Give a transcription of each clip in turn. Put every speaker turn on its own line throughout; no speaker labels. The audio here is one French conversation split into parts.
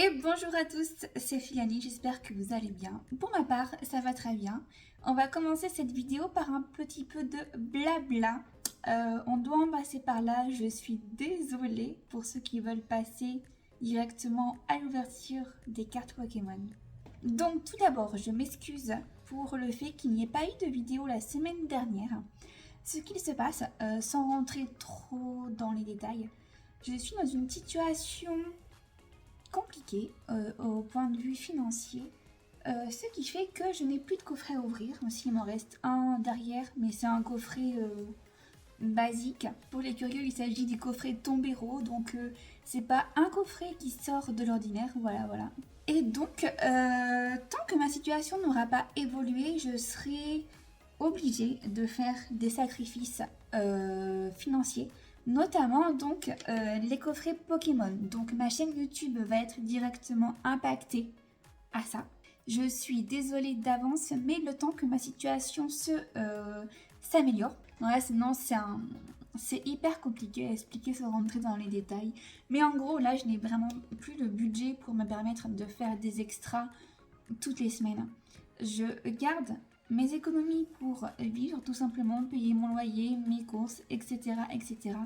Et bonjour à tous, c'est Philani, j'espère que vous allez bien. Pour ma part, ça va très bien. On va commencer cette vidéo par un petit peu de blabla. On doit en passer par là, je suis désolée pour ceux qui veulent passer directement à l'ouverture des cartes Pokémon. Donc tout d'abord, je m'excuse pour le fait qu'il n'y ait pas eu de vidéo la semaine dernière. Ce qu'il se passe, sans rentrer trop dans les détails, je suis dans une situation compliqué au point de vue financier, ce qui fait que je n'ai plus de coffret à ouvrir. Aussi, il m'en reste un derrière, mais c'est un coffret basique. Pour les curieux, il s'agit du coffret Tombero, donc c'est pas un coffret qui sort de l'ordinaire, voilà. Et donc, tant que ma situation n'aura pas évolué, je serai obligée de faire des sacrifices financiers, notamment donc les coffrets Pokémon. Donc ma chaîne YouTube va être directement impactée à ça. Je suis désolée d'avance, mais le temps que ma situation s'améliore. Là, sinon c'est hyper compliqué à expliquer sans rentrer dans les détails. Mais en gros, là, je n'ai vraiment plus le budget pour me permettre de faire des extras toutes les semaines. Je garde mes économies pour vivre, tout simplement, payer mon loyer, mes courses, etc. etc.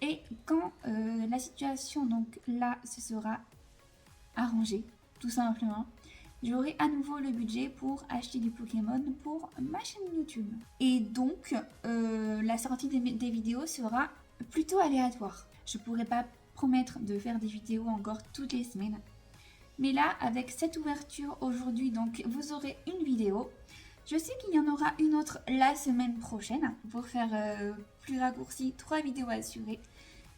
Et quand la situation, donc là, se sera arrangée, tout simplement, j'aurai à nouveau le budget pour acheter du Pokémon pour ma chaîne YouTube. Et donc, la sortie des vidéos sera plutôt aléatoire. Je pourrais pas promettre de faire des vidéos encore toutes les semaines. Mais là, avec cette ouverture aujourd'hui, donc vous aurez une vidéo. Je sais qu'il y en aura une autre la semaine prochaine pour faire plus raccourci, 3 vidéos assurées.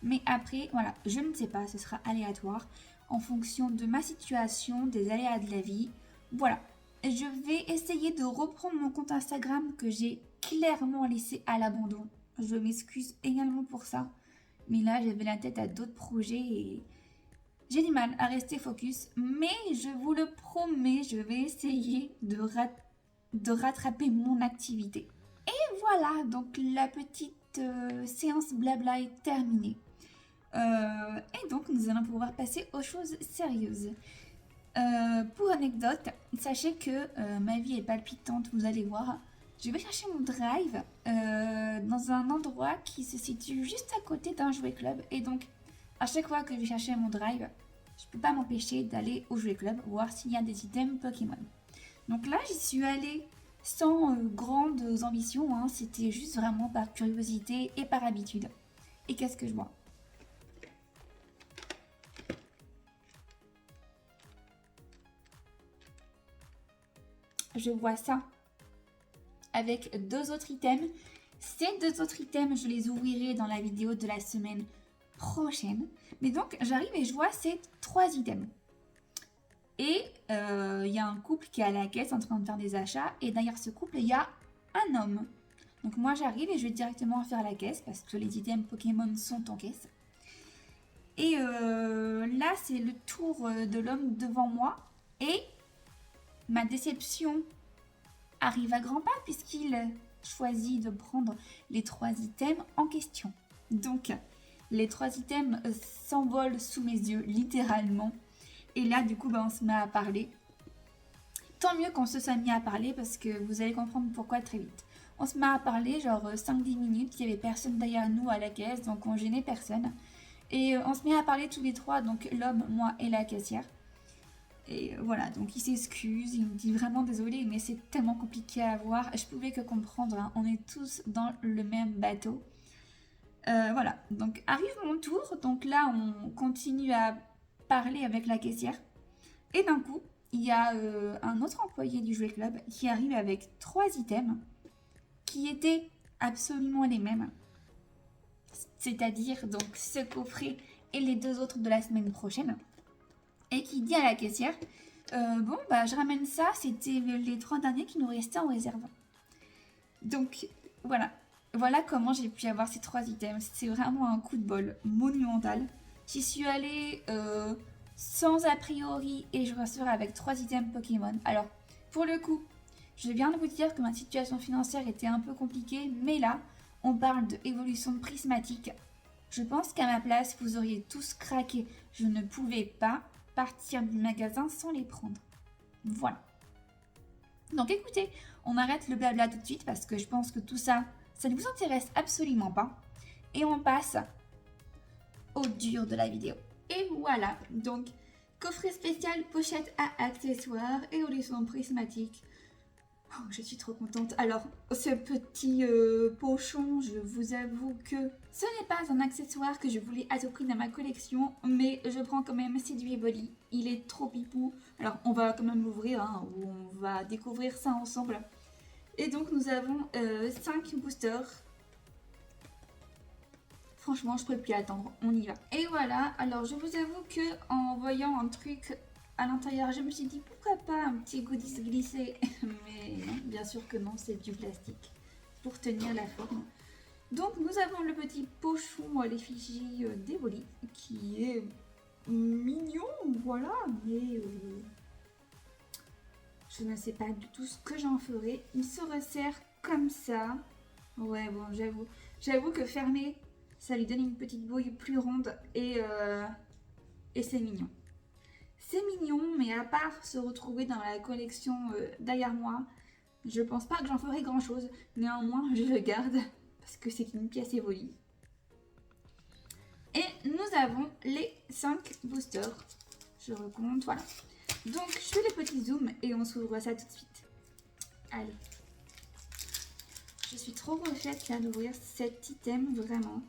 Mais après, voilà, je ne sais pas, ce sera aléatoire en fonction de ma situation, des aléas de la vie. Voilà, je vais essayer de reprendre mon compte Instagram que j'ai clairement laissé à l'abandon. Je m'excuse également pour ça. Mais là, j'avais la tête à d'autres projets et j'ai du mal à rester focus. Mais je vous le promets, je vais essayer de rattraper mon activité. Et voilà, donc la petite séance blabla est terminée. Et donc nous allons pouvoir passer aux choses sérieuses. Pour anecdote, sachez que ma vie est palpitante, vous allez voir. Je vais chercher mon drive dans un endroit qui se situe juste à côté d'un jouet club. Et donc, à chaque fois que je vais chercher mon drive, je ne peux pas m'empêcher d'aller au jouet club voir s'il y a des items Pokémon. Donc là, j'y suis allée sans grandes ambitions, hein. C'était juste vraiment par curiosité et par habitude. Et qu'est-ce que je vois? Je vois ça avec 2 autres items. Ces 2 autres items, je les ouvrirai dans la vidéo de la semaine prochaine. Mais donc, j'arrive et je vois ces 3 items. Et il y a un couple qui est à la caisse en train de faire des achats. Et derrière ce couple, il y a un homme. Donc moi, j'arrive et je vais directement faire la caisse parce que les items Pokémon sont en caisse. Et là, c'est le tour de l'homme devant moi. Et ma déception arrive à grands pas puisqu'il choisit de prendre les 3 items en question. Donc, les 3 items s'envolent sous mes yeux, littéralement. Et là, du coup, on se met à parler. Tant mieux qu'on se soit mis à parler parce que vous allez comprendre pourquoi très vite. On se met à parler, genre 5-10 minutes, il n'y avait personne derrière nous à la caisse, donc on gênait personne. Et on se met à parler tous les 3, donc l'homme, moi et la caissière. Et voilà, donc il s'excuse, il me dit vraiment désolé, mais c'est tellement compliqué à voir. Je pouvais que comprendre, hein, on est tous dans le même bateau. Voilà, donc arrive mon tour, donc là on continue à parler avec la caissière. Et d'un coup, il y a un autre employé du jouet club qui arrive avec 3 items qui étaient absolument les mêmes. C'est-à-dire donc ce coffret et les 2 autres de la semaine prochaine. Et qui dit à la caissière je ramène ça, c'était les 3 derniers qui nous restaient en réserve. Donc voilà comment j'ai pu avoir ces 3 items. C'est vraiment un coup de bol monumental. J'y suis allée sans a priori et je ressors avec 3 items Pokémon. Alors pour le coup, je viens de vous dire que ma situation financière était un peu compliquée, mais là on parle de évolution prismatique. Je pense qu'à ma place vous auriez tous craqué. Je ne pouvais pas partir du magasin sans les prendre. Voilà. Donc écoutez, on arrête le blabla tout de suite parce que je pense que tout ça, ça ne vous intéresse absolument pas. Et on passe au dur de la vidéo. Et voilà, donc coffret spécial, pochette à accessoires et horizon prismatique. Oh, je suis trop contente. Alors, ce petit pochon, je vous avoue que ce n'est pas un accessoire que je voulais à tout prix dans ma collection, mais je prends quand même Séduit Evoli. Il est trop pipou. Alors, on va quand même l'ouvrir, hein, on va découvrir ça ensemble. Et donc, nous avons 5 boosters. Franchement, je ne peux plus attendre, on y va. Et voilà, alors je vous avoue que en voyant un truc à l'intérieur, je me suis dit pourquoi pas un petit goodies glissé. Mais non, bien sûr que non, c'est du plastique pour tenir la forme. Donc nous avons le petit pochon à l'effigie d'Evoli qui est mignon, voilà, mais je ne sais pas du tout ce que j'en ferai. Il se resserre comme ça. Ouais, bon, j'avoue que fermé, ça lui donne une petite bouille plus ronde et c'est mignon. C'est mignon, mais à part se retrouver dans la collection derrière moi, je pense pas que j'en ferai grand chose. Néanmoins, je le garde parce que c'est une pièce Evoli. Et nous avons les 5 boosters. Je recompte, voilà. Donc, je fais le petit zoom et on s'ouvre ça tout de suite. Allez. Je suis trop refaite là d'ouvrir cet item, vraiment.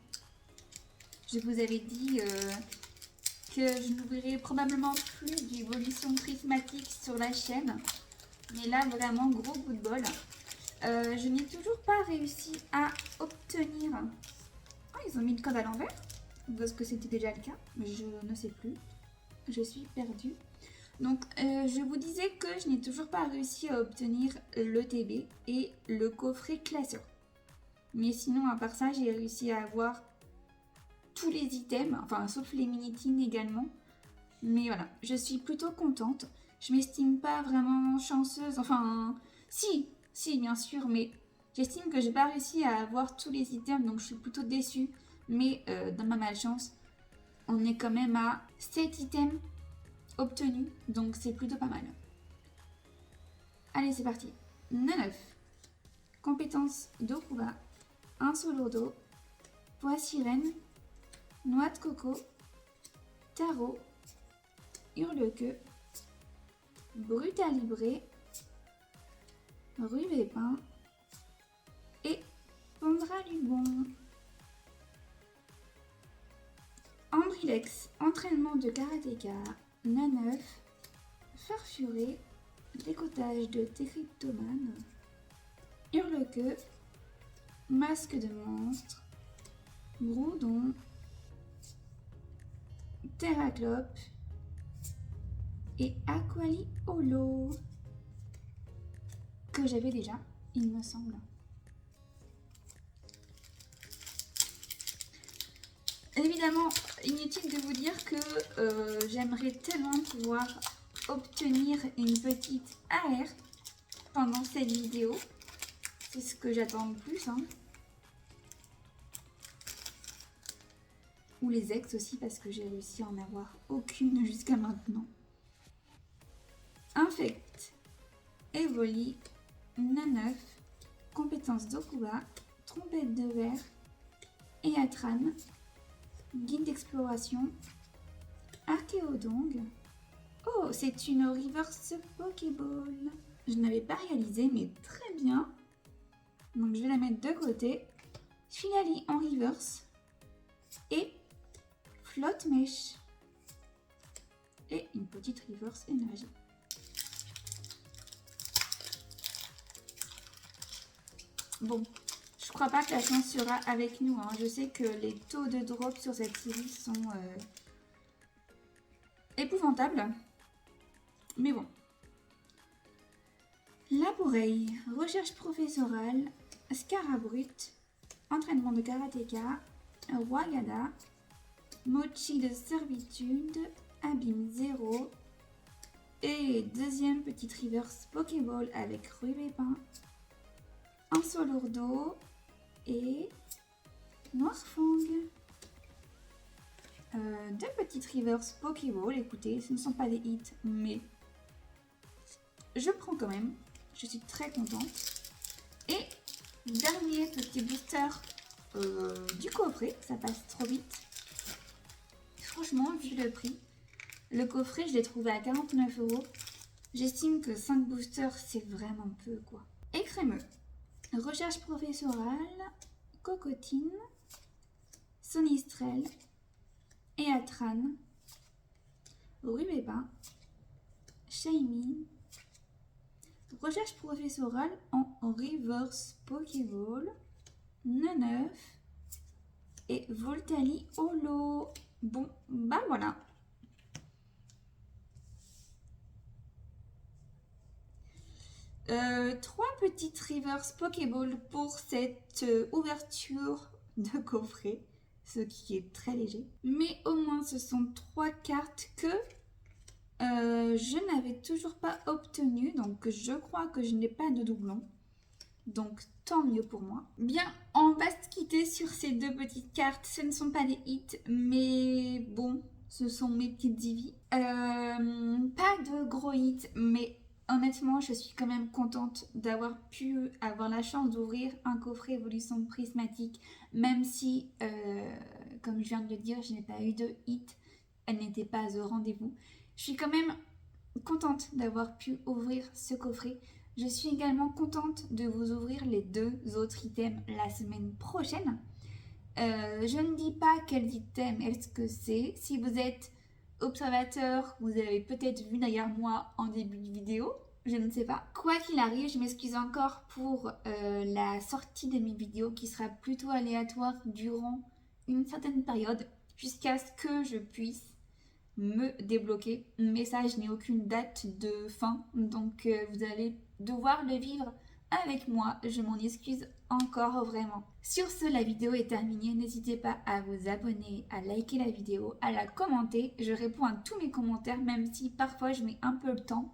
Je vous avais dit que je n'ouvrirai probablement plus d'évolution prismatique sur la chaîne. Mais là, vraiment, gros coup de bol. Je n'ai toujours pas réussi à obtenir... Oh, ils ont mis le code à l'envers. Parce que c'était déjà le cas. Je ne sais plus. Je suis perdue. Donc, je vous disais que je n'ai toujours pas réussi à obtenir le TB et le coffret classeur. Mais sinon, à part ça, j'ai réussi à avoir tous les items, enfin, sauf les mini-tines également. Mais voilà, je suis plutôt contente. Je m'estime pas vraiment chanceuse, enfin, si, bien sûr, mais j'estime que j'ai pas réussi à avoir tous les items, donc je suis plutôt déçue. Mais dans ma malchance, on est quand même à 7 items obtenus, donc c'est plutôt pas mal. Allez, c'est parti. 9. Compétences d'Okuba, un solo d'eau, pois sirène, noix de coco, tarot, hurle-queue, brutalibré, rubépin et pondralubon. Ambrilex, entraînement de karatéka, naneuf, farfuré, décotage de terriptomane, hurle-queue, masque de monstre, groudon, terraclope et aquali holo que j'avais déjà, il me semble. Évidemment, inutile de vous dire que j'aimerais tellement pouvoir obtenir une petite AR pendant cette vidéo. C'est ce que j'attends le plus. Hein. Ou les ex aussi, parce que j'ai réussi à en avoir aucune jusqu'à maintenant. Infect, Evoli, Naneuf, compétence d'Okuba, trompette de verre, Eatran, guide d'exploration, Archéodong. Oh, c'est une reverse Pokéball. Je n'avais pas réalisé, mais très bien. Donc je vais la mettre de côté. Finally en reverse. Et flotte mèche. Et une petite reverse énergie. Bon, je crois pas que la chance sera avec nous. Hein. Je sais que les taux de drop sur cette série sont épouvantables. Mais bon. Laboreille, recherche professorale, Scarabrut, entraînement de karatéka, Wagada, Mochi de servitude, Abîme 0 et deuxième petite reverse Pokéball avec Rubépin, un Solourdo et Noirfang. Deux petites reverse Pokéball. Écoutez, ce ne sont pas des hits, mais je prends quand même. Je suis très contente. Et dernier petit booster du coffret. Ça passe trop vite. Franchement, vu le prix, le coffret, je l'ai trouvé à 49 €. J'estime que 5 boosters, c'est vraiment peu, quoi. Et crémeux. Recherche professorale, Cocotine, Sonistrel, Eatran, Rubépin, Shaymin, recherche professorale en reverse Pokéball, Neneuf et Voltali Holo. Bon, bah voilà. Trois petites reverse Pokéball pour cette ouverture de coffret, ce qui est très léger. Mais au moins ce sont 3 cartes que je n'avais toujours pas obtenues, donc je crois que je n'ai pas de doublon. Donc tant mieux pour moi. Bien, on va se quitter sur ces deux petites cartes. Ce ne sont pas des hits, mais bon, ce sont mes petites Eevee. Pas de gros hits, mais honnêtement, je suis quand même contente d'avoir pu avoir la chance d'ouvrir un coffret évolution prismatique, même si, comme je viens de le dire, je n'ai pas eu de hit. Elle n'était pas au rendez-vous. Je suis quand même contente d'avoir pu ouvrir ce coffret. Je suis également contente de vous ouvrir les 2 autres items la semaine prochaine. Je ne dis pas quels items est-ce que c'est. Si vous êtes observateur, vous avez peut-être vu derrière moi en début de vidéo. Je ne sais pas. Quoi qu'il arrive, je m'excuse encore pour la sortie de mes vidéos qui sera plutôt aléatoire durant une certaine période jusqu'à ce que je puisse me débloquer. Mais ça, je n'ai aucune date de fin, donc vous allez devoir le vivre avec moi. Je m'en excuse encore vraiment. Sur ce, la vidéo est terminée. N'hésitez pas à vous abonner, à liker la vidéo, à la commenter. Je réponds à tous mes commentaires, même si parfois je mets un peu le temps.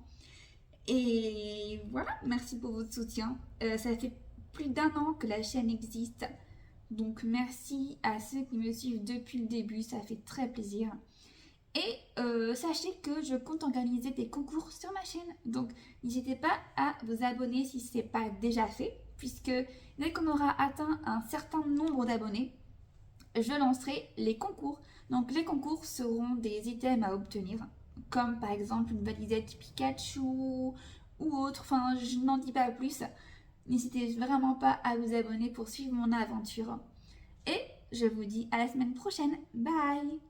Et voilà, merci pour votre soutien. Ça fait plus d'1 an que la chaîne existe. Donc merci à ceux qui me suivent depuis le début, ça fait très plaisir. Et sachez que je compte organiser des concours sur ma chaîne. Donc n'hésitez pas à vous abonner si ce n'est pas déjà fait. Puisque dès qu'on aura atteint un certain nombre d'abonnés, je lancerai les concours. Donc les concours seront des items à obtenir. Comme par exemple une valisette Pikachu ou autre. Enfin, je n'en dis pas plus. N'hésitez vraiment pas à vous abonner pour suivre mon aventure. Et je vous dis à la semaine prochaine. Bye!